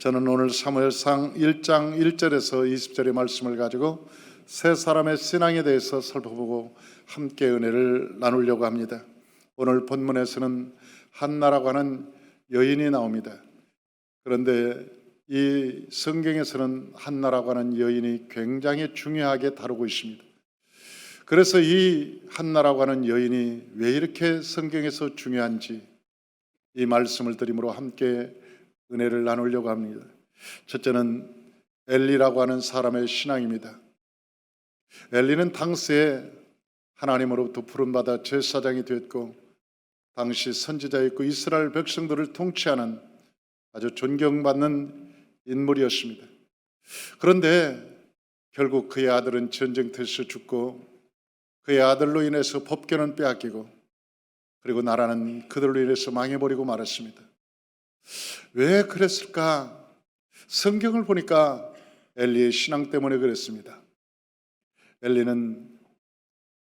저는 오늘 사무엘상 1장 1절에서 20절의 말씀을 가지고 세 사람의 신앙에 대해서 살펴보고 함께 은혜를 나누려고 합니다. 오늘 본문에서는 한나라고 하는 여인이 나옵니다. 그런데 이 성경에서는 한나라고 하는 여인이 굉장히 중요하게 다루고 있습니다. 그래서 이 한나라고 하는 여인이 왜 이렇게 성경에서 중요한지 이 말씀을 드림으로 함께 은혜를 나누려고 합니다. 첫째는 엘리라고 하는 사람의 신앙입니다. 엘리는 당시에 하나님으로부터 부름받아 제사장이 되었고 당시 선지자였고 이스라엘 백성들을 통치하는 아주 존경받는 인물이었습니다. 그런데 결국 그의 아들은 전쟁터에서 죽고 그의 아들로 인해서 법궤는 빼앗기고 그리고 나라는 그들로 인해서 망해버리고 말았습니다. 왜 그랬을까? 성경을 보니까 엘리의 신앙 때문에 그랬습니다. 엘리는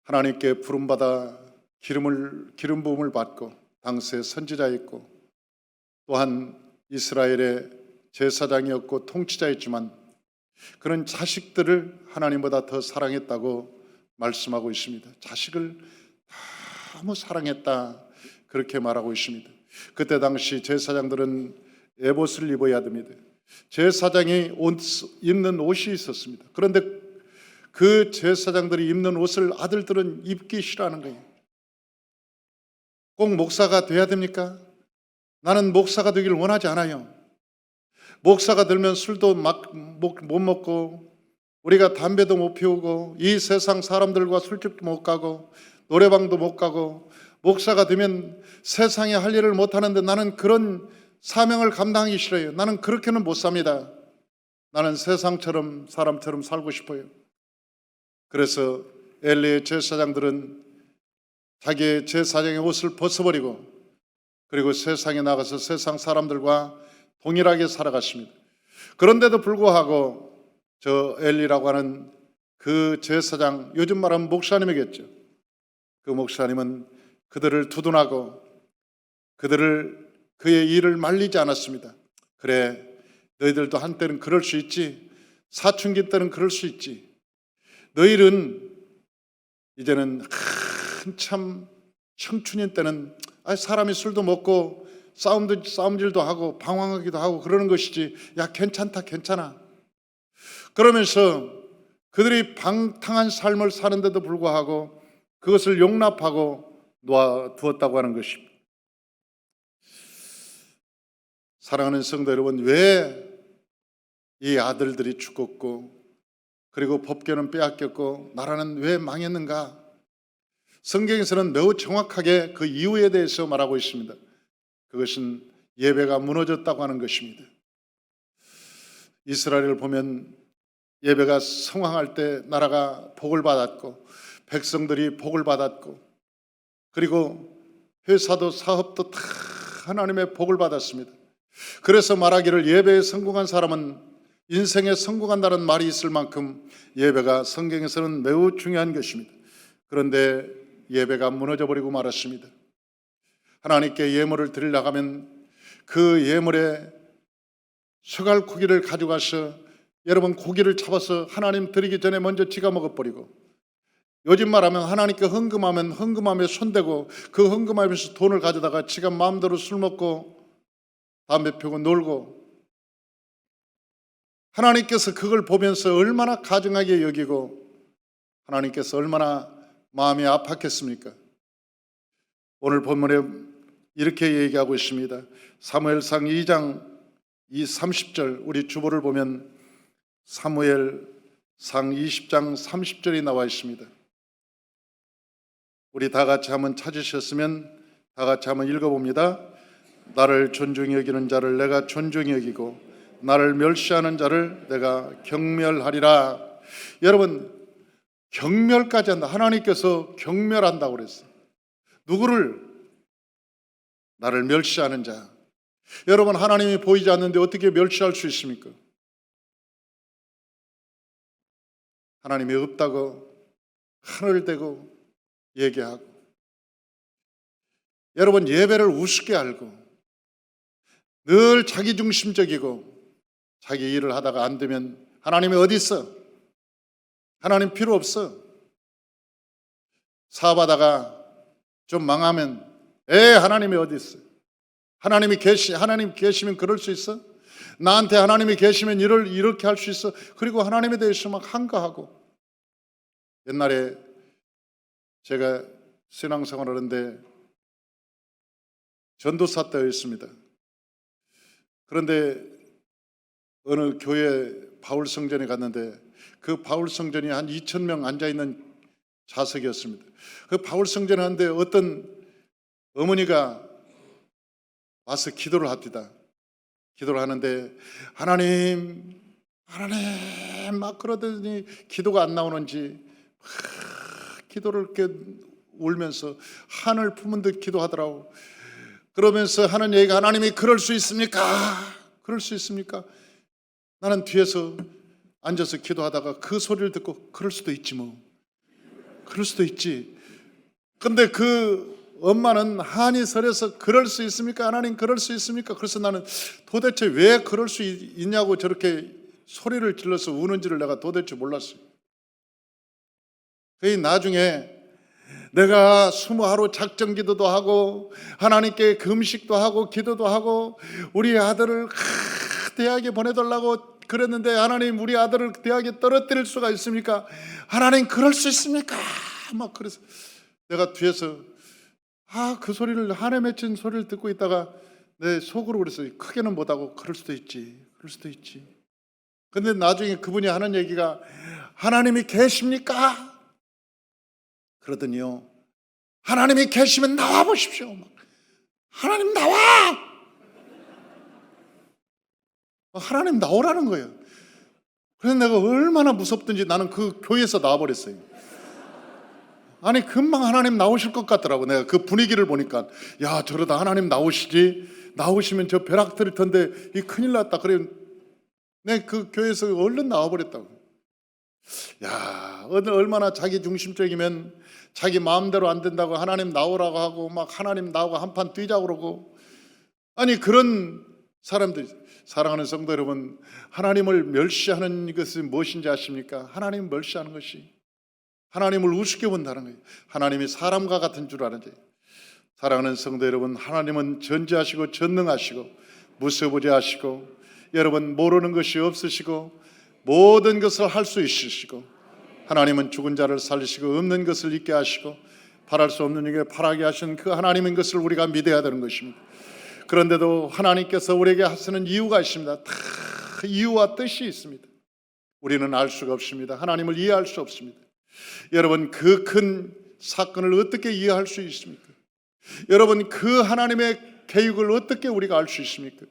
하나님께 부름받아 기름 부음을 받고 당시의 선지자였고 또한 이스라엘의 제사장이었고 통치자였지만 그는 자식들을 하나님보다 더 사랑했다고 말씀하고 있습니다. 자식을 너무 사랑했다 그렇게 말하고 있습니다. 그때 당시 제사장들은 에봇을 입어야 됩니다. 제사장이 입는 옷이 있었습니다. 그런데 그 제사장들이 입는 옷을 아들들은 입기 싫어하는 거예요. 꼭 목사가 돼야 됩니까? 나는 목사가 되기를 원하지 않아요. 목사가 되면 술도 못 먹고 우리가 담배도 못 피우고 이 세상 사람들과 술집도 못 가고 노래방도 못 가고 목사가 되면 세상에 할 일을 못 하는데 나는 그런 사명을 감당하기 싫어요. 나는 그렇게는 못 삽니다. 나는 세상처럼 사람처럼 살고 싶어요. 그래서 엘리의 제사장들은 자기의 제사장의 옷을 벗어버리고 그리고 세상에 나가서 세상 사람들과 동일하게 살아갔습니다. 그런데도 불구하고 저 엘리라고 하는 그 제사장, 요즘 말하면 목사님이겠죠. 그 목사님은 그들을 두둔하고 그의 일을 말리지 않았습니다. 그래, 너희들도 한때는 그럴 수 있지. 사춘기 때는 그럴 수 있지. 너희는 이제는 한참 청춘인 때는 사람이 술도 먹고 싸움질도 하고 방황하기도 하고 그러는 것이지. 야, 괜찮다, 괜찮아. 그러면서 그들이 방탕한 삶을 사는데도 불구하고 그것을 용납하고 놓아두었다고 하는 것입니다. 사랑하는 성도 여러분, 왜 이 아들들이 죽었고 그리고 법궤는 빼앗겼고 나라는 왜 망했는가? 성경에서는 매우 정확하게 그 이유에 대해서 말하고 있습니다. 그것은 예배가 무너졌다고 하는 것입니다. 이스라엘을 보면 예배가 성황할 때 나라가 복을 받았고 백성들이 복을 받았고 그리고 회사도 사업도 다 하나님의 복을 받았습니다. 그래서 말하기를 예배에 성공한 사람은 인생에 성공한다는 말이 있을 만큼 예배가 성경에서는 매우 중요한 것입니다. 그런데 예배가 무너져버리고 말았습니다. 하나님께 예물을 드리려고 하면 그 예물에 쇠갈고기를 가져가서 여러분 고기를 잡아서 하나님 드리기 전에 먼저 지가 먹어버리고 요즘 말하면 하나님께 헌금하면 헌금함에 손대고 그 헌금함에서 돈을 가져다가 지가 마음대로 술 먹고 담배 피우고 놀고 하나님께서 그걸 보면서 얼마나 가증하게 여기고 하나님께서 얼마나 마음이 아팠겠습니까? 오늘 본문에 이렇게 얘기하고 있습니다. 사무엘상 2장 30절 우리 주보를 보면 사무엘상 20장 30절이 나와 있습니다. 우리 다 같이 한번 찾으셨으면 다 같이 한번 읽어봅니다. 나를 존중히 여기는 자를 내가 존중히 여기고 나를 멸시하는 자를 내가 경멸하리라. 여러분, 경멸까지 한다. 하나님께서 경멸한다고 그랬어요. 누구를? 나를 멸시하는 자. 여러분, 하나님이 보이지 않는데 어떻게 멸시할 수 있습니까? 하나님이 없다고 하늘을 대고 얘기하고 여러분 예배를 우습게 알고 늘 자기중심적이고 자기 일을 하다가 안 되면 하나님이 어디 있어? 하나님 필요 없어. 사업하다가 좀 망하면 하나님이 어디 있어? 하나님 계시면 그럴 수 있어? 나한테 하나님이 계시면 이렇게 할 수 있어? 그리고 하나님에 대해서 막 한가하고. 옛날에 제가 신앙생활을 하는데 전도사 때였습니다. 그런데 어느 교회 바울성전에 갔는데 그 바울성전이 한 2,000명 앉아있는 좌석이었습니다. 그 바울성전에 하는데 어떤 어머니가 와서 기도를 합니다. 기도를 하는데 하나님 막 그러더니 기도가 안 나오는지 기도를 이렇게 울면서 하늘 품은 듯 기도하더라고. 그러면서 하는 얘기가 하나님이 그럴 수 있습니까? 그럴 수 있습니까? 나는 뒤에서 앉아서 기도하다가 그 소리를 듣고 그럴 수도 있지 뭐. 그럴 수도 있지. 근데 그 엄마는 한이 서려서 그럴 수 있습니까? 하나님 그럴 수 있습니까? 그래서 나는 도대체 왜 그럴 수 있냐고 저렇게 소리를 질러서 우는지를 내가 도대체 몰랐어요. 그 나중에 내가 20하루 작정 기도도 하고 하나님께 금식도 하고 기도도 하고 우리 아들을 대학에 보내달라고 그랬는데 하나님 우리 아들을 대학에 떨어뜨릴 수가 있습니까? 하나님 그럴 수 있습니까? 막 그래서 내가 뒤에서 그 소리를 한에 맺힌 소리를 듣고 있다가 내 속으로 그랬어요. 크게는 못하고 그럴 수도 있지. 그럴 수도 있지. 근데 나중에 그분이 하는 얘기가 하나님이 계십니까? 그러더니요. 하나님이 계시면 나와 보십시오. 하나님 나와! 하나님 나오라는 거예요. 그래서 내가 얼마나 무섭든지 나는 그 교회에서 나와버렸어요. 아니 금방 하나님 나오실 것 같더라고. 내가 그 분위기를 보니까 야 저러다 하나님 나오시면 저 벼락 들일 텐데 이 큰일 났다. 그래 내가 그 교회에서 얼른 나와버렸다고. 야 얼마나 자기 중심적이면 자기 마음대로 안 된다고 하나님 나오라고 하고 막 하나님 나오고 한판 뛰자고 그러고. 아니 그런 사람들. 사랑하는 성도 여러분, 하나님을 멸시하는 것이 무엇인지 아십니까? 하나님을 멸시하는 것이 하나님을 우습게 본다는 거예요. 하나님이 사람과 같은 줄 아는지. 사랑하는 성도 여러분, 하나님은 전지하시고 전능하시고 무서부지하시고 여러분 모르는 것이 없으시고 모든 것을 할 수 있으시고 하나님은 죽은 자를 살리시고 없는 것을 있게 하시고 바랄 수 없는 일에 바라게 하신 그 하나님인 것을 우리가 믿어야 되는 것입니다. 그런데도 하나님께서 우리에게 하시는 이유가 있습니다. 다 이유와 뜻이 있습니다. 우리는 알 수가 없습니다. 하나님을 이해할 수 없습니다. 여러분 그 큰 사건을 어떻게 이해할 수 있습니까? 여러분 그 하나님의 계획을 어떻게 우리가 알 수 있습니까?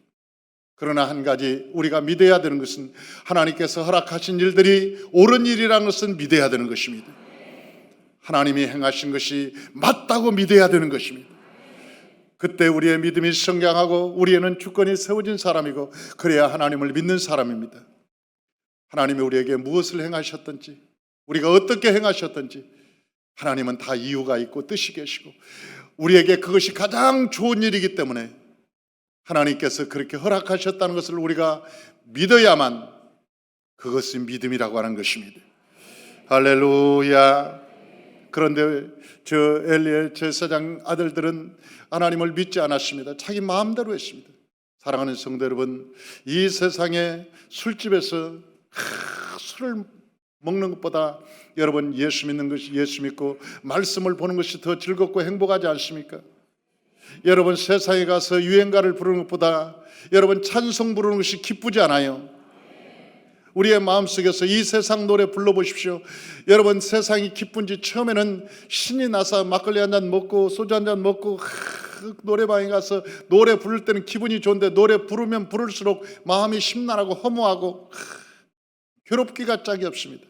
그러나 한 가지 우리가 믿어야 되는 것은 하나님께서 허락하신 일들이 옳은 일이라는 것은 믿어야 되는 것입니다. 하나님이 행하신 것이 맞다고 믿어야 되는 것입니다. 그때 우리의 믿음이 성장하고 우리에는 주권이 세워진 사람이고 그래야 하나님을 믿는 사람입니다. 하나님이 우리에게 무엇을 행하셨든지 우리가 어떻게 행하셨든지 하나님은 다 이유가 있고 뜻이 계시고 우리에게 그것이 가장 좋은 일이기 때문에 하나님께서 그렇게 허락하셨다는 것을 우리가 믿어야만 그것이 믿음이라고 하는 것입니다. 할렐루야. 그런데 저 엘리의 제사장 아들들은 하나님을 믿지 않았습니다. 자기 마음대로 했습니다. 사랑하는 성도 여러분, 이 세상에 술집에서 술을 먹는 것보다 여러분 예수 믿는 것이 예수 믿고 말씀을 보는 것이 더 즐겁고 행복하지 않습니까? 여러분 세상에 가서 유행가를 부르는 것보다 여러분 찬송 부르는 것이 기쁘지 않아요? 우리의 마음속에서 이 세상 노래 불러보십시오. 여러분 세상이 기쁜지 처음에는 신이 나서 막걸리 한잔 먹고 소주 한잔 먹고 노래방에 가서 노래 부를 때는 기분이 좋은데 노래 부르면 부를수록 마음이 심란하고 허무하고 괴롭기가 짝이 없습니다.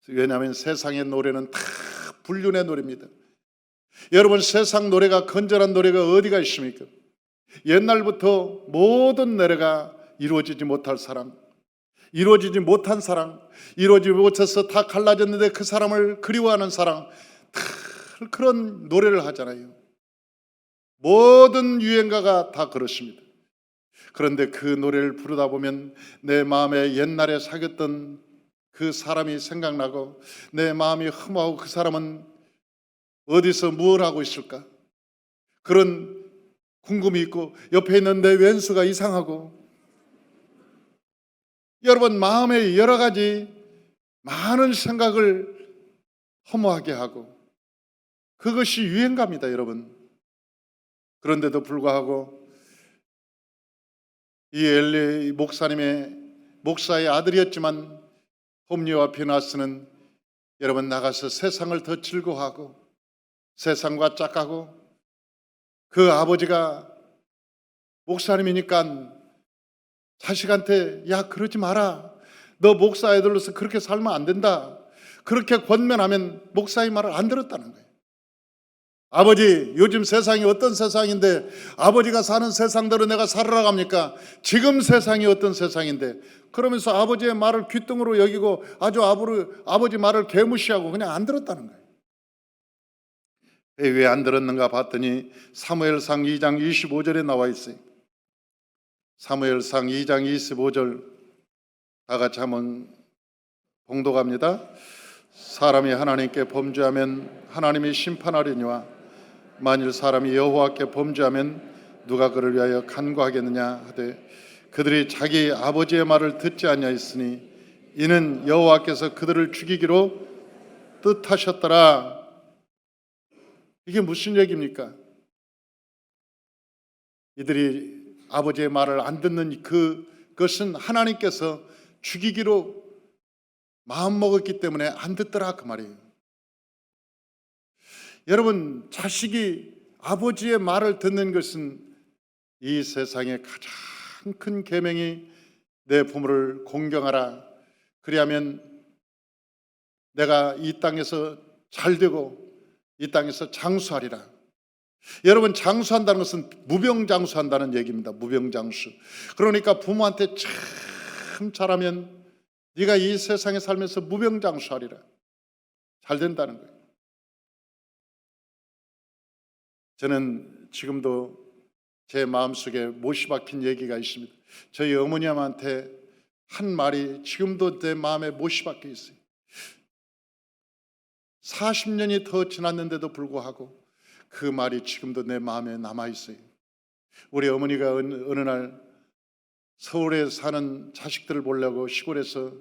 왜냐하면 세상의 노래는 다 불륜의 노래입니다. 여러분 세상 노래가 건전한 노래가 어디가 있습니까? 옛날부터 모든 노래가 이루어지지 못할 사람, 이루어지지 못한 사랑, 이루어지지 못해서 다 갈라졌는데 그 사람을 그리워하는 사랑, 다 그런 노래를 하잖아요. 모든 유행가가 다 그렇습니다. 그런데 그 노래를 부르다 보면 내 마음에 옛날에 사귀었던 그 사람이 생각나고 내 마음이 흠하고 그 사람은 어디서 뭘 하고 있을까? 그런 궁금이 있고 옆에 있는 내 왼수가 이상하고 여러분 마음에 여러 가지 많은 생각을 허무하게 하고 그것이 유행갑니다, 여러분. 그런데도 불구하고 이 엘리 목사의 아들이었지만 홈리와 피나스는 여러분 나가서 세상을 더 즐거워하고 세상과 짝하고 그 아버지가 목사님이니까 자식한테 야 그러지 마라, 너 목사 아들로서 그렇게 살면 안 된다, 그렇게 권면하면 목사의 말을 안 들었다는 거예요. 아버지, 요즘 세상이 어떤 세상인데 아버지가 사는 세상대로 내가 살아라 합니까? 지금 세상이 어떤 세상인데, 그러면서 아버지의 말을 귓등으로 여기고 아주 아버지 말을 개무시하고 그냥 안 들었다는 거예요. 왜 안 들었는가 봤더니 사무엘상 2장 25절에 나와 있어요. 사무엘상 2장 25절 다 같이 한번 봉독합니다. 사람이 하나님께 범죄하면 하나님이 심판하려니와 만일 사람이 여호와께 범죄하면 누가 그를 위하여 간구하겠느냐 하되 그들이 자기 아버지의 말을 듣지 아니하였으니 이는 여호와께서 그들을 죽이기로 뜻하셨더라. 이게 무슨 얘기입니까? 이들이 아버지의 말을 안 듣는 그것은 하나님께서 죽이기로 마음먹었기 때문에 안 듣더라 그 말이에요. 여러분, 자식이 아버지의 말을 듣는 것은 이 세상의 가장 큰 계명이 내 부모를 공경하라, 그리하면 내가 이 땅에서 잘되고 이 땅에서 장수하리라. 여러분, 장수한다는 것은 무병장수한다는 얘기입니다. 무병장수. 그러니까 부모한테 참 잘하면 네가 이 세상에 살면서 무병장수하리라, 잘 된다는 거예요. 저는 지금도 제 마음속에 못이 박힌 얘기가 있습니다. 저희 어머님한테 한 말이 지금도 내 마음에 못이 박혀 있어요. 40년이 더 지났는데도 불구하고 그 말이 지금도 내 마음에 남아 있어요. 우리 어머니가 어느 날 서울에 사는 자식들을 보려고 시골에서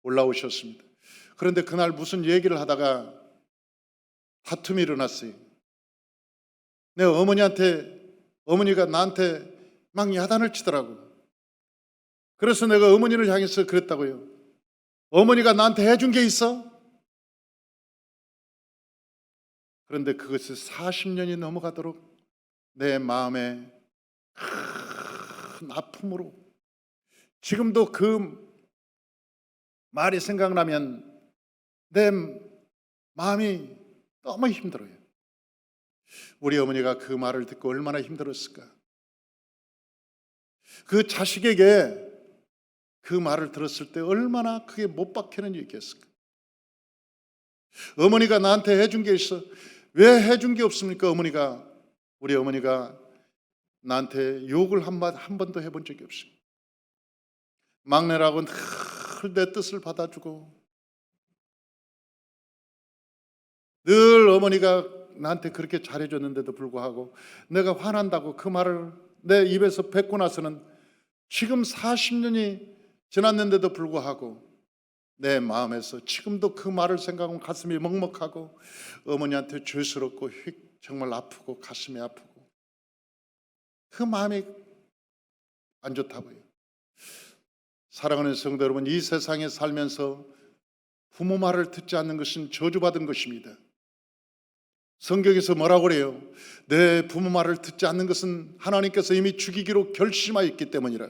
올라오셨습니다. 그런데 그날 무슨 얘기를 하다가 다툼이 일어났어요. 내 어머니가 나한테 막 야단을 치더라고. 그래서 내가 어머니를 향해서 그랬다고요. 어머니가 나한테 해준 게 있어? 그런데 그것이 40년이 넘어가도록 내 마음에 큰 아픔으로, 지금도 그 말이 생각나면 내 마음이 너무 힘들어요. 우리 어머니가 그 말을 듣고 얼마나 힘들었을까? 그 자식에게 그 말을 들었을 때 얼마나 크게 못 박히는 일이었을까? 어머니가 나한테 해준 게 있어. 왜 해준 게 없습니까? 우리 어머니가 나한테 욕을 한 번도 해본 적이 없습니다. 막내라고 늘 내 뜻을 받아주고, 늘 어머니가 나한테 그렇게 잘해줬는데도 불구하고 내가 화난다고 그 말을 내 입에서 뱉고 나서는 지금 40년이 지났는데도 불구하고 내 마음에서 지금도 그 말을 생각하면 가슴이 먹먹하고 어머니한테 죄스럽고 정말 아프고 가슴이 아프고 그 마음이 안 좋다고요. 사랑하는 성도 여러분, 이 세상에 살면서 부모 말을 듣지 않는 것은 저주받은 것입니다. 성경에서 뭐라고 그래요? 내 부모 말을 듣지 않는 것은 하나님께서 이미 죽이기로 결심하였기 때문이라.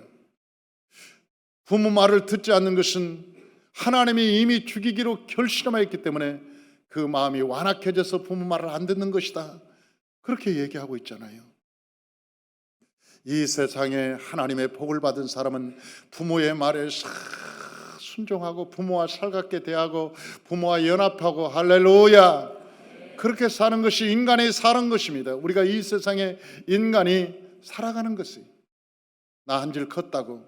부모 말을 듣지 않는 것은 하나님이 이미 죽이기로 결심하였기 때문에 그 마음이 완악해져서 부모 말을 안 듣는 것이다, 그렇게 얘기하고 있잖아요. 이 세상에 하나님의 복을 받은 사람은 부모의 말에 순종하고 부모와 살갑게 대하고 부모와 연합하고, 할렐루야, 그렇게 사는 것이 인간이 사는 것입니다. 우리가 이 세상에 인간이 살아가는 것이, 나 한줄 컸다고,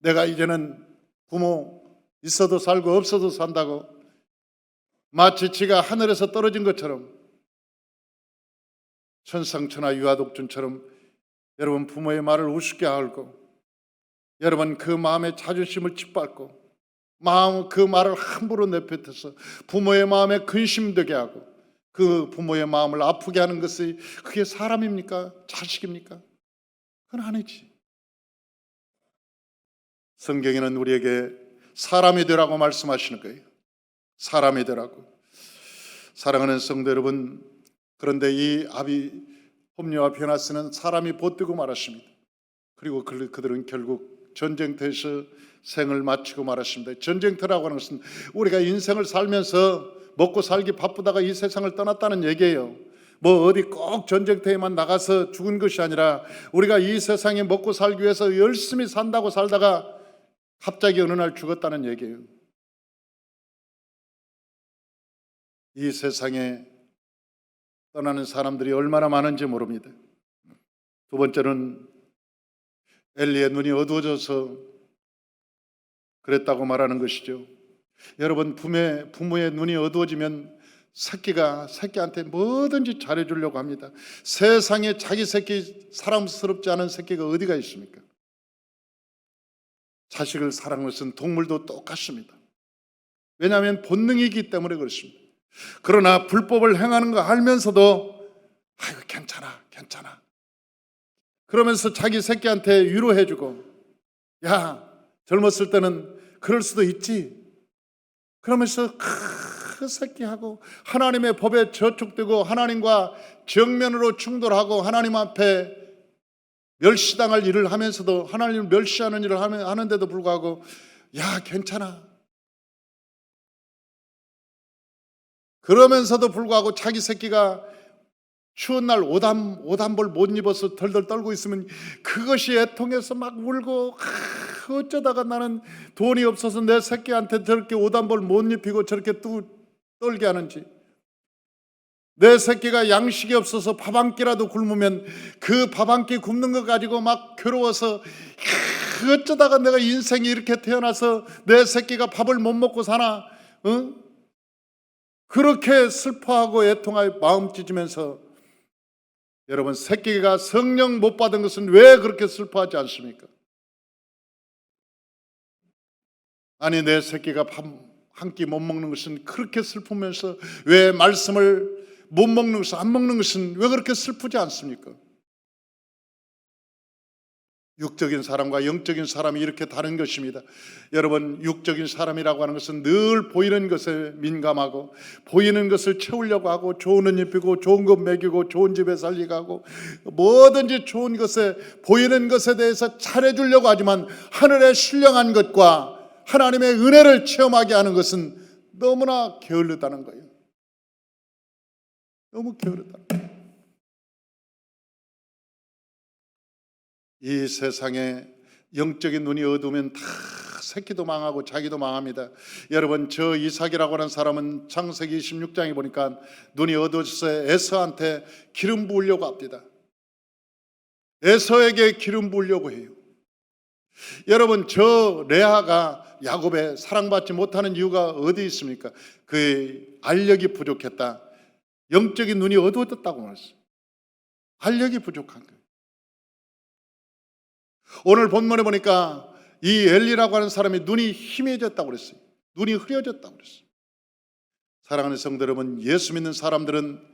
내가 이제는 부모 있어도 살고 없어도 산다고, 마치 지가 하늘에서 떨어진 것처럼, 천상천하 유아독존처럼 여러분 부모의 말을 우습게 알고, 여러분 그 마음의 자존심을 짓밟고 그 말을 함부로 내뱉어서 부모의 마음에 근심되게 하고 그 부모의 마음을 아프게 하는 것이 그게 사람입니까? 자식입니까? 그건 아니지. 성경에는 우리에게 사람이 되라고 말씀하시는 거예요. 사람이 되라고. 사랑하는 성도 여러분, 그런데 이 홈리와 베나스는 사람이 보뜨고 말았습니다. 그리고 그들은 결국 전쟁터에서 생을 마치고 말았습니다. 전쟁터라고 하는 것은 우리가 인생을 살면서 먹고 살기 바쁘다가 이 세상을 떠났다는 얘기예요. 뭐 어디 꼭 전쟁터에만 나가서 죽은 것이 아니라 우리가 이 세상에 먹고 살기 위해서 열심히 산다고 살다가 갑자기 어느 날 죽었다는 얘기예요. 이 세상에 떠나는 사람들이 얼마나 많은지 모릅니다. 두 번째는 엘리의 눈이 어두워져서 그랬다고 말하는 것이죠. 여러분, 부모의 눈이 어두워지면 새끼한테 뭐든지 잘해주려고 합니다. 세상에 자기 새끼 사랑스럽지 않은 새끼가 어디가 있습니까? 자식을 사랑하는 것은 동물도 똑같습니다. 왜냐하면 본능이기 때문에 그렇습니다. 그러나 불법을 행하는 거 알면서도 아이고 괜찮아 그러면서 자기 새끼한테 위로해주고, 야 젊었을 때는 그럴 수도 있지 그러면서 그 새끼하고 하나님의 법에 저촉되고 하나님과 정면으로 충돌하고 하나님 앞에 멸시당할 일을 하면서도, 하나님을 멸시하는 일을 하는데도 불구하고 야 괜찮아 그러면서도 불구하고 자기 새끼가 추운 날 오단벌 못 입어서 덜덜 떨고 있으면 그것이 애통해서 막 울고, 어쩌다가 나는 돈이 없어서 내 새끼한테 저렇게 오단벌 못 입히고 저렇게 떨게 하는지, 내 새끼가 양식이 없어서 밥 한 끼라도 굶으면 그 밥 한 끼 굶는 거 가지고 막 괴로워서 어쩌다가 내가 인생이 이렇게 태어나서 내 새끼가 밥을 못 먹고 사나, 응? 그렇게 슬퍼하고 애통하여 마음 찢으면서, 여러분 새끼가 성령 못 받은 것은 왜 그렇게 슬퍼하지 않습니까? 아니 내 새끼가 밥 한 끼 못 먹는 것은 그렇게 슬프면서 왜 말씀을 못 먹는 것은, 안 먹는 것은 왜 그렇게 슬프지 않습니까? 육적인 사람과 영적인 사람이 이렇게 다른 것입니다. 여러분, 육적인 사람이라고 하는 것은 늘 보이는 것에 민감하고 보이는 것을 채우려고 하고 좋은 옷 입히고 좋은 것 먹이고 좋은 집에 살리고 하고 뭐든지 좋은 것에, 보이는 것에 대해서 잘해주려고 하지만 하늘의 신령한 것과 하나님의 은혜를 체험하게 하는 것은 너무나 게을르다는 거예요. 너무 게으르다. 이 세상에 영적인 눈이 어두우면 다 새끼도 망하고 자기도 망합니다. 여러분, 저 이삭이라고 하는 사람은 창세기 26장에 보니까 눈이 어두워져서 에서한테 기름 부으려고 합니다. 에서에게 기름 부으려고 해요. 여러분, 저 레아가 야곱의 사랑받지 못하는 이유가 어디 있습니까? 그의 알력이 부족했다. 영적인 눈이 어두워졌다고 말했어요. 알력이 부족한 거예요. 오늘 본문에 보니까 이 엘리라고 하는 사람이 눈이 희미해졌다고 그랬어요. 눈이 흐려졌다고 그랬어요. 사랑하는 성도 여러분, 예수 믿는 사람들은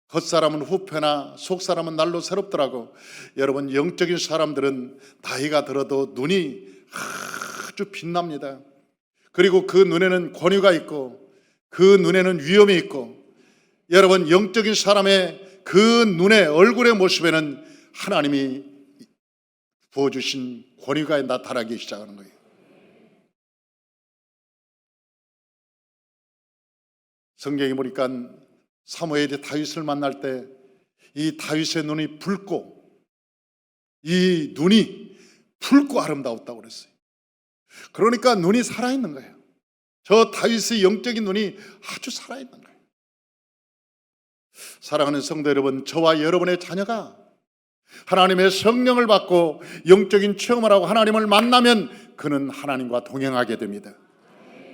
겉사람은 후패나 속사람은 날로 새롭더라고. 여러분, 영적인 사람들은 나이가 들어도 눈이 아주 빛납니다. 그리고 그 눈에는 권위가 있고 그 눈에는 위엄이 있고, 여러분 영적인 사람의 그 눈의 얼굴의 모습에는 하나님이 부어주신 권위가 나타나기 시작하는 거예요. 성경에 보니까 사무엘이 다윗을 만날 때 이 다윗의 눈이 붉고, 이 눈이 붉고 아름다웠다고 그랬어요. 그러니까 눈이 살아있는 거예요. 저 다윗의 영적인 눈이 아주 살아있는 거예요. 사랑하는 성도 여러분, 저와 여러분의 자녀가 하나님의 성령을 받고 영적인 체험을 하고 하나님을 만나면 그는 하나님과 동행하게 됩니다.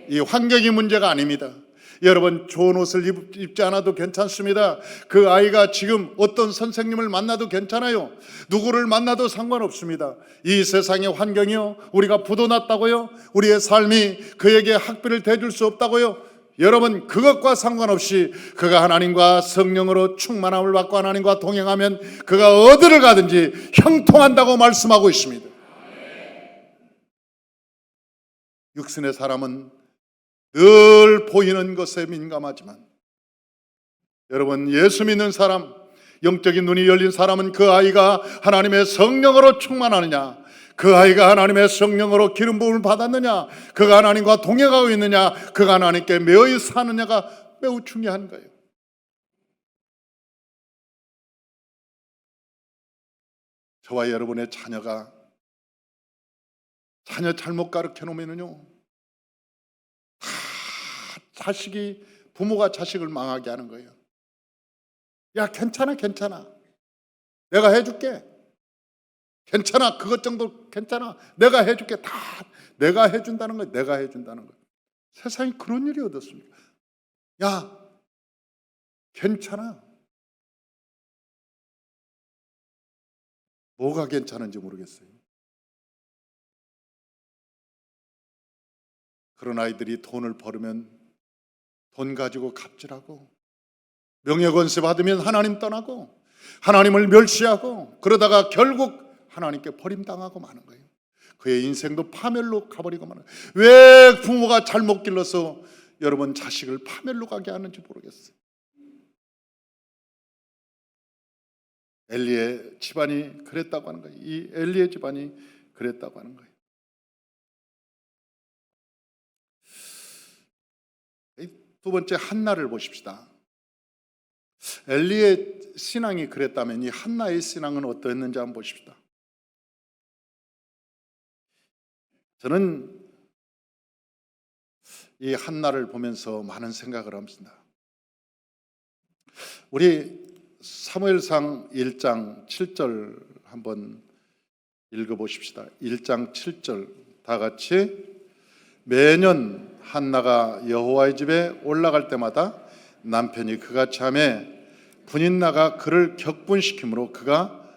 이 환경이 문제가 아닙니다. 여러분, 좋은 옷을 입지 않아도 괜찮습니다. 그 아이가 지금 어떤 선생님을 만나도 괜찮아요. 누구를 만나도 상관없습니다. 이 세상의 환경이요, 우리가 부도났다고요, 우리의 삶이 그에게 학비를 대줄 수 없다고요, 여러분, 그것과 상관없이 그가 하나님과 성령으로 충만함을 받고 하나님과 동행하면 그가 어디를 가든지 형통한다고 말씀하고 있습니다. 육신의 사람은 늘 보이는 것에 민감하지만 여러분, 예수 믿는 사람, 영적인 눈이 열린 사람은 그 아이가 하나님의 성령으로 충만하느냐, 그 아이가 하나님의 성령으로 기름 부음을 받았느냐, 그가 하나님과 동행하고 있느냐, 그가 하나님께 매여 사느냐가 매우 중요한 거예요. 저와 여러분의 자녀가 자녀 잘못 가르쳐 놓으면요, 자식이, 부모가 자식을 망하게 하는 거예요. 야, 괜찮아, 내가 해줄게. 괜찮아, 그것 정도 괜찮아, 내가 해줄게. 다 내가 해준다는 거예요. 내가 해준다는 거예요. 세상에 그런 일이 어떻습니까? 야, 괜찮아. 뭐가 괜찮은지 모르겠어요. 그런 아이들이 돈을 벌으면 돈 가지고 갑질하고, 명예권세 받으면 하나님 떠나고, 하나님을 멸시하고, 그러다가 결국 하나님께 버림당하고 마는 거예요. 그의 인생도 파멸로 가버리고 마는 거예요. 왜 부모가 잘못 길러서 여러분 자식을 파멸로 가게 하는지 모르겠어요. 엘리의 집안이 그랬다고 하는 거예요. 이 엘리의 집안이 그랬다고 하는 거예요. 두 번째, 한나를 보십시다. 엘리의 신앙이 그랬다면 이 한나의 신앙은 어떠했는지 한번 보십시다. 저는 이 한나를 보면서 많은 생각을 합니다. 우리 사무엘상 1장 7절 한번 읽어보십시다. 1장 7절 다 같이. 매년 한나가 여호와의 집에 올라갈 때마다 남편이 그같이 하며 분인나가 그를 격분시키므로 그가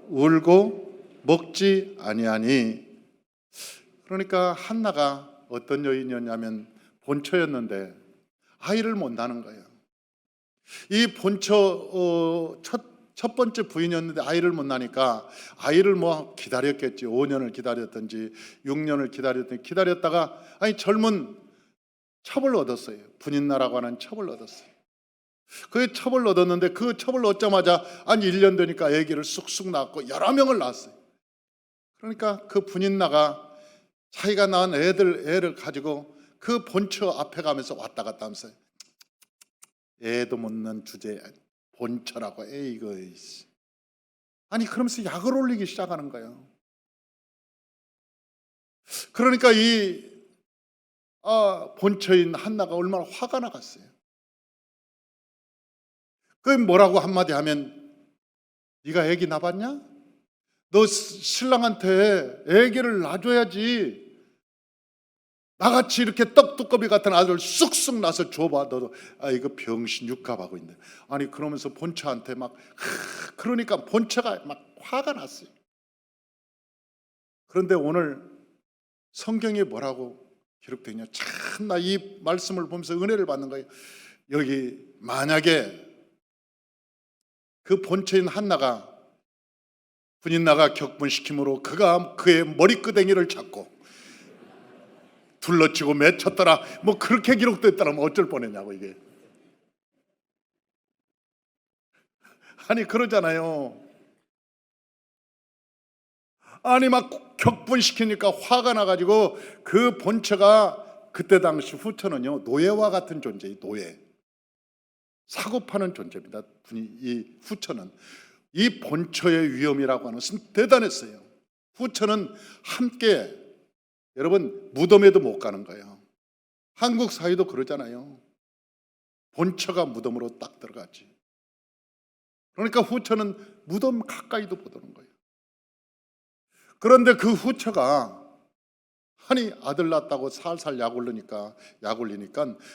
울고 먹지 아니하니. 그러니까 한나가 어떤 여인이었냐면 본처였는데 아이를 못 낳는 거예요. 이 본처 첫 번째 부인이었는데 아이를 못 낳으니까 아이를 뭐 기다렸겠지. 5년을 기다렸든지 6년을 기다렸든지 기다렸다가 젊은 첩을 얻었어요. 분인나라고 하는 첩을 얻었어요. 그 첩을 얻었는데 그 첩을 얻자마자 1년 되니까 아기를 쑥쑥 낳고 여러 명을 낳았어요. 그러니까 그 분인나가 자기가 낳은 애를 가지고 그 본처 앞에 가면서 왔다 갔다 하면서 애도 못 낳는 주제에 본처라고, 이거. 그러면서 약을 올리기 시작하는 거예요. 그러니까 이 본처인 한나가 얼마나 화가 나갔어요. 그 뭐라고 한마디 하면, 네가 애기 낳았냐? 너 신랑한테 애기를 낳아줘야지. 나같이 이렇게 떡두꺼비 같은 아들 쑥쑥 나서 줘봐. 너도 이거 병신 육갑하고 있네. 그러면서 본처한테 막 그러니까 본처가 막 화가 났어요. 그런데 오늘 성경에 뭐라고 기록되어 있냐? 참나 이 말씀을 보면서 은혜를 받는 거예요. 여기 만약에 그 본처인 한나가 분인나가 격분시킴으로 그가 그의 머리끄댕이를 잡고 둘러치고 맺혔더라, 뭐 그렇게 기록됐더라면 어쩔 뻔했냐고. 이게 그러잖아요. 막 격분시키니까 화가 나가지고 그 본처가, 그때 당시 후처는요 노예와 같은 존재예요. 노예, 사고 파는 존재입니다. 이 후처는 이 본처의 위험이라고 하는 것은 대단했어요. 후처는 함께, 여러분, 무덤에도 못 가는 거예요. 한국 사회도 그러잖아요. 본처가 무덤으로 딱 들어갔지. 그러니까 후처는 무덤 가까이도 못 오는 거예요. 그런데 그 후처가 아니 아들 낳았다고 살살 약 올리니까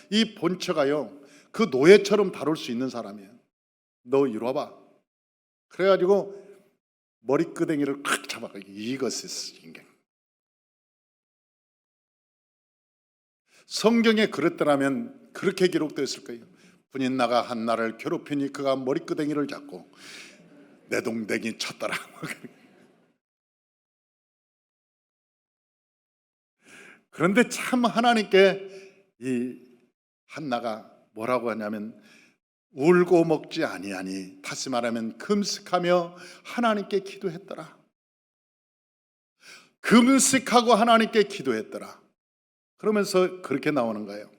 이 본처가요 그 노예처럼 다룰 수 있는 사람이에요. 너 이리 와봐. 그래가지고 머리끄댕이를 콱 잡아가지고 이것이 인간. 성경에 그랬더라면 그렇게 기록되었을 거예요. 분인나가 한나를 괴롭히니 그가 머리끄댕이를 잡고 내 동댕이 쳤더라. 그런데 참 하나님께 이 한나가 뭐라고 하냐면 울고 먹지 아니하니, 다시 말하면 금식하며 하나님께 기도했더라. 금식하고 하나님께 기도했더라. 그러면서 그렇게 나오는 거예요.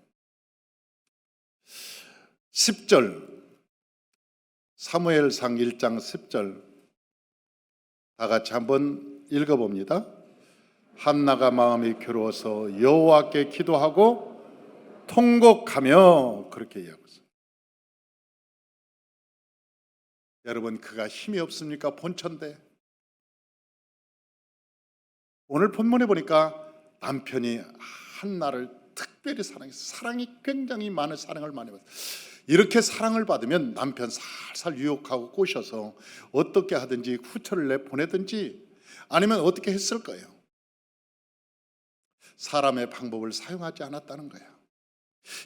10절, 사무엘상 1장 10절 다 같이 한번 읽어봅니다. 한나가 마음이 괴로워서 여호와께 기도하고 통곡하며, 그렇게 이야기하고 있어요. 여러분, 그가 힘이 없습니까? 본처인데. 오늘 본문에 보니까 남편이 한나를 특별히 사랑했어요. 사랑이 굉장히 많은 사랑을 많이 받았어요. 이렇게 사랑을 받으면 남편 살살 유혹하고 꼬셔서 어떻게 하든지 후처를 내보내든지 아니면 어떻게 했을 거예요. 사람의 방법을 사용하지 않았다는 거예요.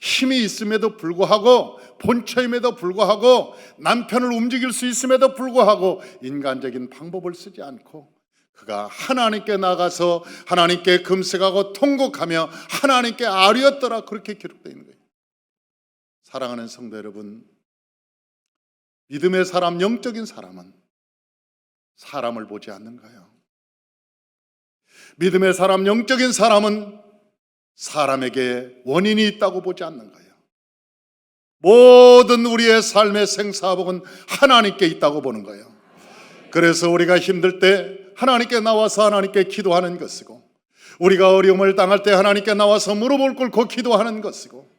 힘이 있음에도 불구하고, 본처임에도 불구하고, 남편을 움직일 수 있음에도 불구하고 인간적인 방법을 쓰지 않고 그가 하나님께 나가서 하나님께 금식하고 통곡하며 하나님께 아뢰었더라. 그렇게 기록되어 있는 거예요. 사랑하는 성도 여러분, 믿음의 사람, 영적인 사람은 사람을 보지 않는 거예요. 믿음의 사람, 영적인 사람은 사람에게 원인이 있다고 보지 않는 거예요. 모든 우리의 삶의 생사복은 하나님께 있다고 보는 거예요. 그래서 우리가 힘들 때 하나님께 나와서 하나님께 기도하는 것이고, 우리가 어려움을 당할 때 하나님께 나와서 무릎을 꿇고 기도하는 것이고,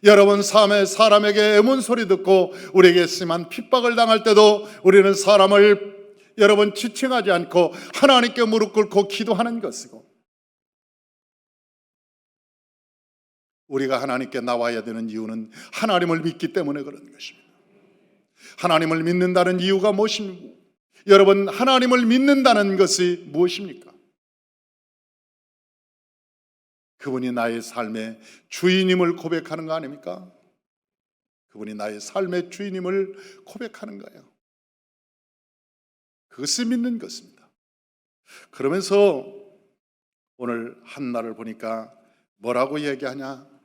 여러분 삶에 사람에게 애문 소리 듣고 우리에게 심한 핍박을 당할 때도 우리는 사람을 여러분 지칭하지 않고 하나님께 무릎 꿇고 기도하는 것이고, 우리가 하나님께 나와야 되는 이유는 하나님을 믿기 때문에 그런 것입니다. 하나님을 믿는다는 이유가 무엇입니까? 여러분, 하나님을 믿는다는 것이 무엇입니까? 그분이 나의 삶의 주인임을 고백하는 거 아닙니까? 그분이 나의 삶의 주인임을 고백하는 거예요. 그것을 믿는 것입니다. 그러면서 오늘 한나를 보니까 뭐라고 얘기하냐?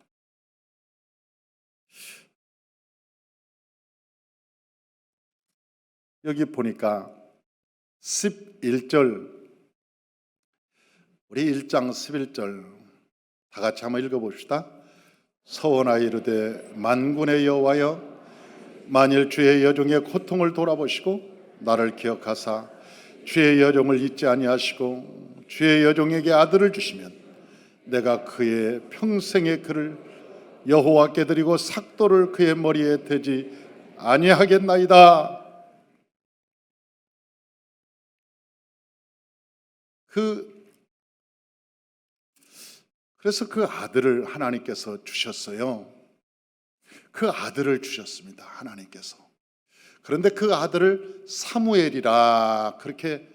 여기 보니까 11절, 우리 1장 11절 다 같이 한번 읽어봅시다. 서원하여 이르되 만군의 여호와여, 만일 주의 여종의 고통을 돌아보시고 나를 기억하사 주의 여종을 잊지 아니하시고 주의 여종에게 아들을 주시면 내가 그의 평생의 그를 여호와께 드리고 삭도를 그의 머리에 대지 아니하겠나이다. 그래서 그 아들을 하나님께서 주셨어요. 그 아들을 주셨습니다, 하나님께서. 그런데 그 아들을 사무엘이라 그렇게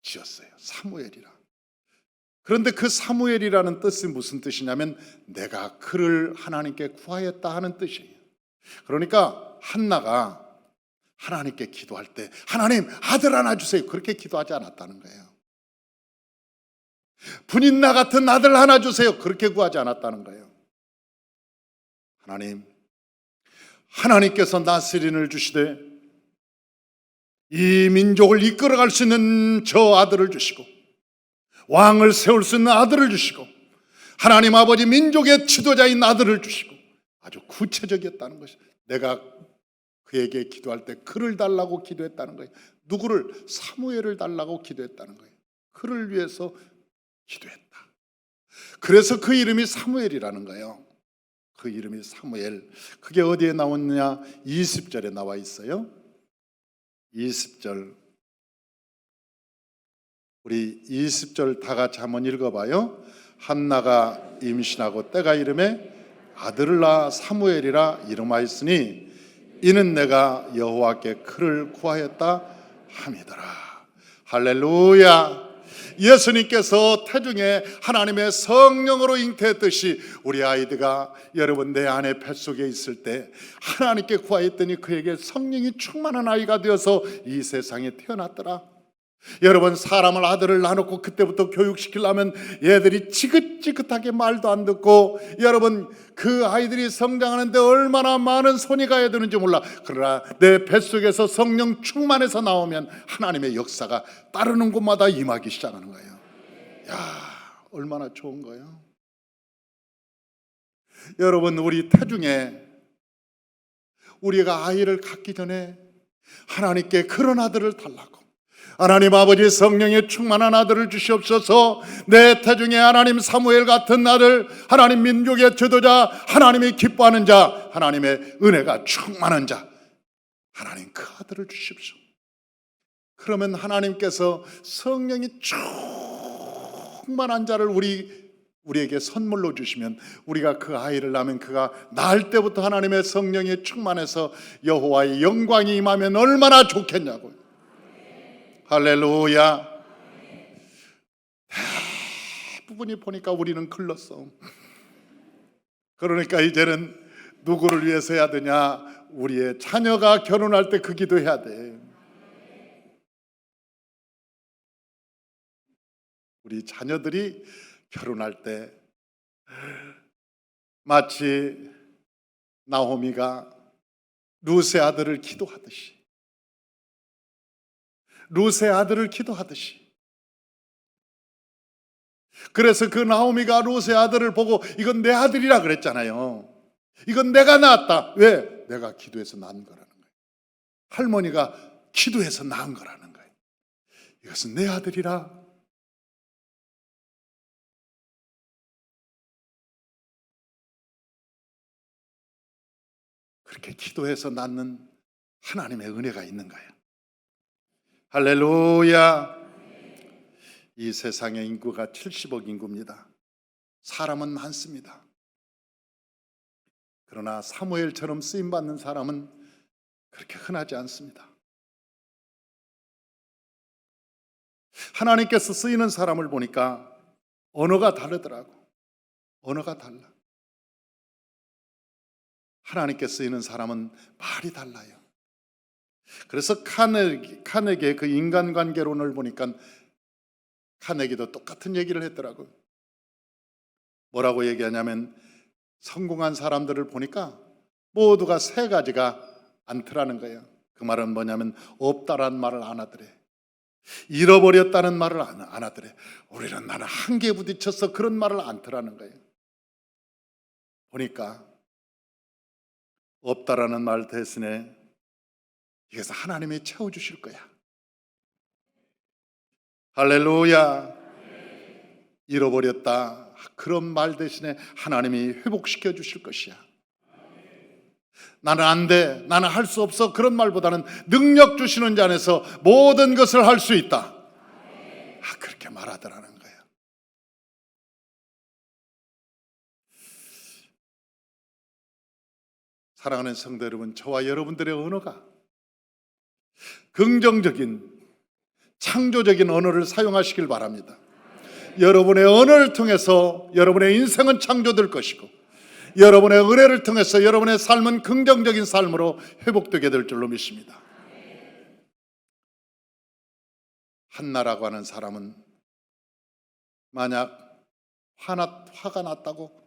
지었어요. 사무엘이라. 그런데 그 사무엘이라는 뜻이 무슨 뜻이냐면 내가 그를 하나님께 구하였다 하는 뜻이에요. 그러니까 한나가 하나님께 기도할 때 하나님 아들 하나 주세요, 그렇게 기도하지 않았다는 거예요. 분인나 같은 아들 하나 주세요, 그렇게 구하지 않았다는 거예요. 하나님께서 나스린을 주시되 이 민족을 이끌어갈 수 있는 저 아들을 주시고 왕을 세울 수 있는 아들을 주시고 하나님 아버지 민족의 지도자인 아들을 주시고, 아주 구체적이었다는 것이, 내가 그에게 기도할 때 그를 달라고 기도했다는 거예요. 누구를? 사무엘을 달라고 기도했다는 거예요. 그를 위해서 기도했다. 그래서 그 이름이 사무엘이라는 거예요. 그 이름이 사무엘. 그게 어디에 나왔느냐? 20절에 나와 있어요. 20절, 우리 20절 다 같이 한번 읽어봐요. 한나가 임신하고 때가 이름에 아들을 낳아 사무엘이라 이름하였으니 이는 내가 여호와께 그를 구하였다 함이더라. 할렐루야. 예수님께서 태중에 하나님의 성령으로 잉태했듯이 우리 아이들가 여러분 내 안에 뱃속에 있을 때 하나님께 구하였더니 그에게 성령이 충만한 아이가 되어서 이 세상에 태어났더라. 여러분 사람을 아들을 낳아놓고 그때부터 교육시키려면 얘들이 지긋지긋하게 말도 안 듣고 여러분 그 아이들이 성장하는데 얼마나 많은 손이 가야 되는지 몰라. 그러나 내 뱃속에서 성령 충만해서 나오면 하나님의 역사가 따르는 곳마다 임하기 시작하는 거예요. 야, 얼마나 좋은 거예요. 여러분 우리 태중에 우리가 아이를 갖기 전에 하나님께 그런 아들을 달라고, 하나님 아버지 성령의 충만한 아들을 주시옵소서. 내 태중에 하나님 사무엘 같은 아들, 하나님 민족의 지도자, 하나님이 기뻐하는 자, 하나님의 은혜가 충만한 자, 하나님 그 아들을 주십시오. 그러면 하나님께서 성령이 충만한 자를 우리에게 선물로 주시면 우리가 그 아이를 낳으면 그가 낳을 때부터 하나님의 성령이 충만해서 여호와의 영광이 임하면 얼마나 좋겠냐고요. 할렐루야. 대부분이 보니까 우리는 글렀어. 그러니까 이제는 누구를 위해서 해야 되냐? 우리의 자녀가 결혼할 때 그 기도해야 돼. 우리 자녀들이 결혼할 때 마치 나오미가 룻의 아들을 기도하듯이, 룻의 아들을 기도하듯이. 그래서 그 나오미가 룻의 아들을 보고 이건 내 아들이라 그랬잖아요. 이건 내가 낳았다. 왜? 내가 기도해서 낳은 거라는 거예요. 할머니가 기도해서 낳은 거라는 거예요. 이것은 내 아들이라. 그렇게 기도해서 낳는 하나님의 은혜가 있는 거예요. 할렐루야. 이 세상의 인구가 70억 인구입니다. 사람은 많습니다. 그러나 사무엘처럼 쓰임받는 사람은 그렇게 흔하지 않습니다. 하나님께서 쓰이는 사람을 보니까 언어가 다르더라고. 언어가 달라. 하나님께 쓰이는 사람은 말이 달라요. 그래서 카네기의 그 인간관계론을 보니까 카네기도 똑같은 얘기를 했더라고요. 뭐라고 얘기하냐면 성공한 사람들을 보니까 모두가 세 가지가 않더라는 거예요. 그 말은 뭐냐면 없다라는 말을 안 하더래. 잃어버렸다는 말을 안 하더래. 우리는 나는 한계에 부딪혀서 그런 말을 안 하더라는 거예요. 보니까 없다라는 말 대신에 이것은 하나님이 채워주실 거야. 할렐루야. 잃어버렸다. 그런 말 대신에 하나님이 회복시켜 주실 것이야. 나는 안 돼, 나는 할 수 없어, 그런 말보다는 능력 주시는 자 안에서 모든 것을 할 수 있다. 그렇게 말하더라는 거예요. 사랑하는 성도 여러분, 저와 여러분들의 언어가 긍정적인 창조적인 언어를 사용하시길 바랍니다. 여러분의 언어를 통해서 여러분의 인생은 창조될 것이고 여러분의 은혜를 통해서 여러분의 삶은 긍정적인 삶으로 회복되게 될 줄로 믿습니다. 한나라고 하는 사람은 만약 화가 났다고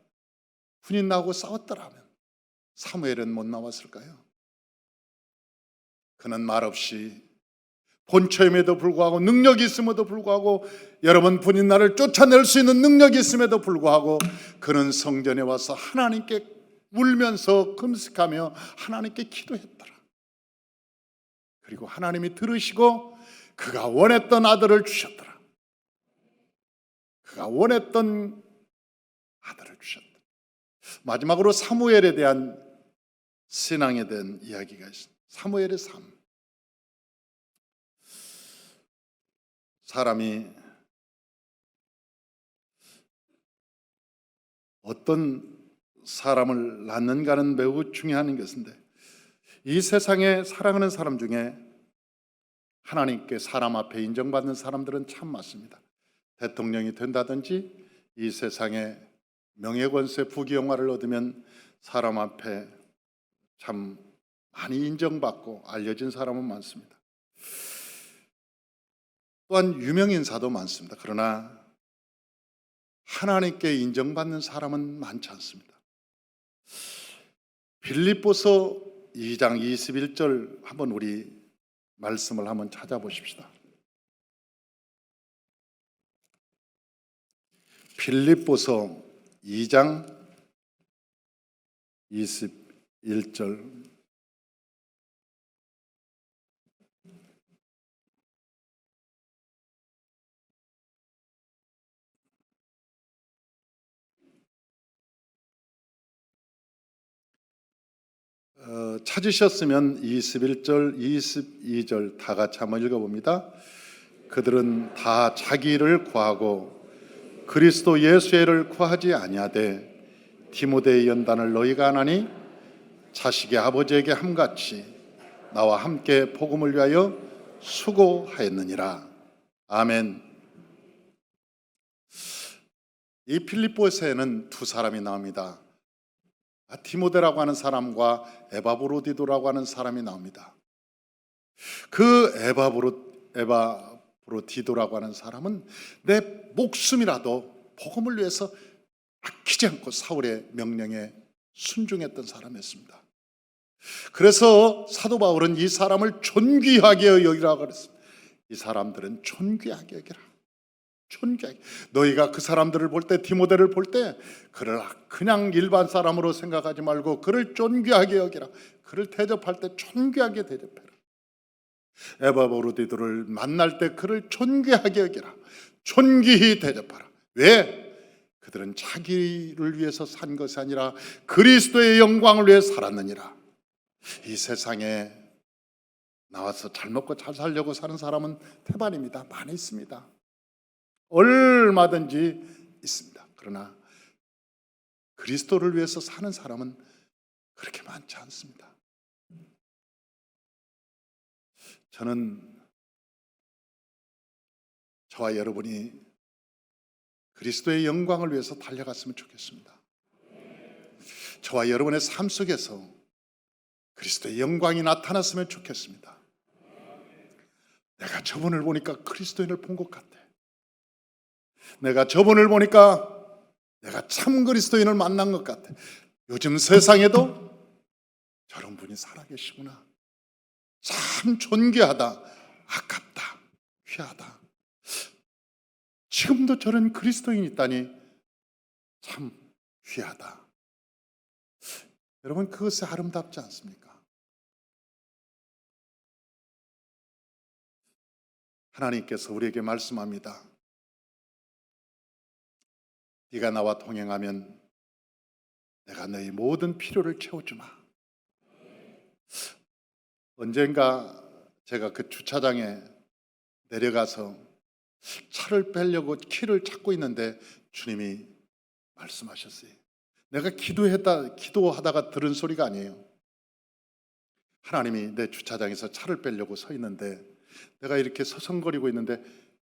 군인 나오고 싸웠더라면 사무엘은 못 나왔을까요? 그는 말없이 본처임에도 불구하고 능력이 있음에도 불구하고 여러분 군인 나를 쫓아낼 수 있는 능력이 있음에도 불구하고 그는 성전에 와서 하나님께 울면서 금식하며 하나님께 기도했더라. 그리고 하나님이 들으시고 그가 원했던 아들을 주셨더라. 그가 원했던 아들을 주셨더라. 마지막으로 사무엘에 대한 신앙에 대한 이야기가 있습니다. 사무엘의 삶. 사람이 어떤 사람을 낳는가는 매우 중요한 것인데, 이 세상에 사랑하는 사람 중에 하나님께 사람 앞에 인정받는 사람들은 참 많습니다. 대통령이 된다든지 이 세상에 명예권세 부귀영화를 얻으면 사람 앞에 참 많이 인정받고 알려진 사람은 많습니다. 또한 유명인사도 많습니다. 그러나 하나님께 인정받는 사람은 많지 않습니다. 빌립보서 2장 21절 한번 우리 말씀을 한번 찾아보십시다. 빌립보서 2장 21절. 찾으셨으면 21절, 22절 다 같이 한번 읽어봅니다. 그들은 다 자기를 구하고 그리스도 예수의 를 구하지 아니하되 디모데의 연단을 너희가 안하니 자식의 아버지에게 함같이 나와 함께 복음을 위하여 수고하였느니라. 아멘. 이 필립보서에는 두 사람이 나옵니다. 디모데라고 하는 사람과 에바브로디도라고 하는 사람이 나옵니다. 그 에바브로디도라고 하는 사람은 내 목숨이라도 복음을 위해서 아끼지 않고 사울의 명령에 순종했던 사람이었습니다. 그래서 사도 바울은 이 사람을 존귀하게 여기라고 그랬습니다. 이 사람들은 존귀하게 여기라. 존귀하게. 너희가 그 사람들을 볼 때, 디모데를 볼 때 그를 그냥 일반 사람으로 생각하지 말고 그를 존귀하게 여기라. 그를 대접할 때 존귀하게 대접해라. 에바브로디도를 만날 때 그를 존귀하게 여기라. 존귀히 대접하라. 왜? 그들은 자기를 위해서 산 것이 아니라 그리스도의 영광을 위해 살았느니라. 이 세상에 나와서 잘 먹고 잘 살려고 사는 사람은 태반입니다. 많이 있습니다. 얼마든지 있습니다. 그러나 그리스도를 위해서 사는 사람은 그렇게 많지 않습니다. 저는 저와 여러분이 그리스도의 영광을 위해서 달려갔으면 좋겠습니다. 저와 여러분의 삶 속에서 그리스도의 영광이 나타났으면 좋겠습니다. 내가 저분을 보니까 그리스도인을 본 것 같아. 내가 저분을 보니까 내가 참 그리스도인을 만난 것 같아. 요즘 세상에도 저런 분이 살아계시구나. 참 존귀하다, 아깝다, 귀하다. 지금도 저런 그리스도인이 있다니 참 귀하다. 여러분, 그것이 아름답지 않습니까? 하나님께서 우리에게 말씀합니다. 네가 나와 동행하면 내가 너희 모든 필요를 채워주마. 언젠가 제가 그 주차장에 내려가서 차를 빼려고 키를 찾고 있는데 주님이 말씀하셨어요. 내가 기도하다가 들은 소리가 아니에요. 하나님이 내 주차장에서 차를 빼려고 서 있는데 내가 이렇게 서성거리고 있는데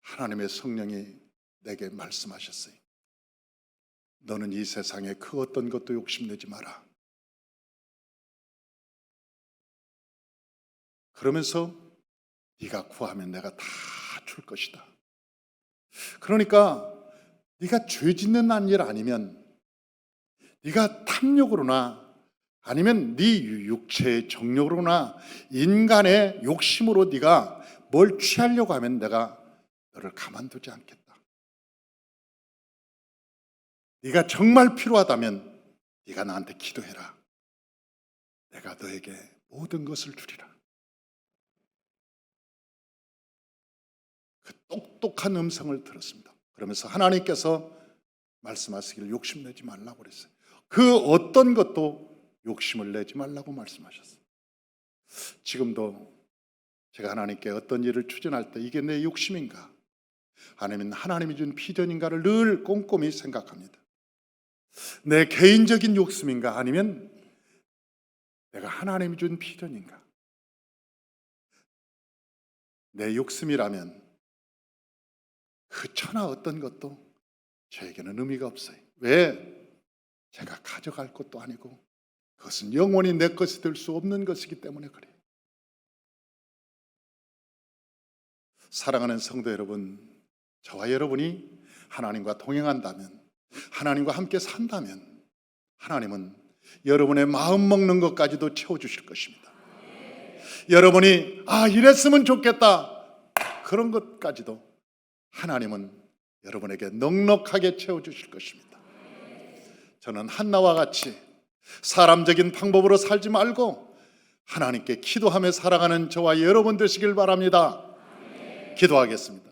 하나님의 성령이 내게 말씀하셨어요. 너는 이 세상에 그 어떤 것도 욕심내지 마라. 그러면서 네가 구하면 내가 다 줄 것이다. 그러니까 네가 죄 짓는 일 아니면, 네가 탐욕으로나 아니면 네 육체의 정욕으로나 인간의 욕심으로 네가 뭘 취하려고 하면 내가 너를 가만두지 않겠다. 네가 정말 필요하다면 네가 나한테 기도해라. 내가 너에게 모든 것을 주리라. 그 똑똑한 음성을 들었습니다. 그러면서 하나님께서 말씀하시기를 욕심내지 말라고 그랬어요. 그 어떤 것도 욕심을 내지 말라고 말씀하셨어요. 지금도 제가 하나님께 어떤 일을 추진할 때 이게 내 욕심인가? 아니면 하나님이 준 비전인가를 늘 꼼꼼히 생각합니다. 내 개인적인 욕심인가 아니면 내가 하나님이 준 비전인가? 내 욕심이라면 그 천하 어떤 것도 저에게는 의미가 없어요. 왜? 제가 가져갈 것도 아니고 그것은 영원히 내 것이 될 수 없는 것이기 때문에 그래요. 사랑하는 성도 여러분, 저와 여러분이 하나님과 동행한다면, 하나님과 함께 산다면 하나님은 여러분의 마음 먹는 것까지도 채워주실 것입니다. 여러분이 이랬으면 좋겠다 그런 것까지도 하나님은 여러분에게 넉넉하게 채워주실 것입니다. 저는 한나와 같이 사람적인 방법으로 살지 말고 하나님께 기도하며 살아가는 저와 여러분 되시길 바랍니다. 기도하겠습니다.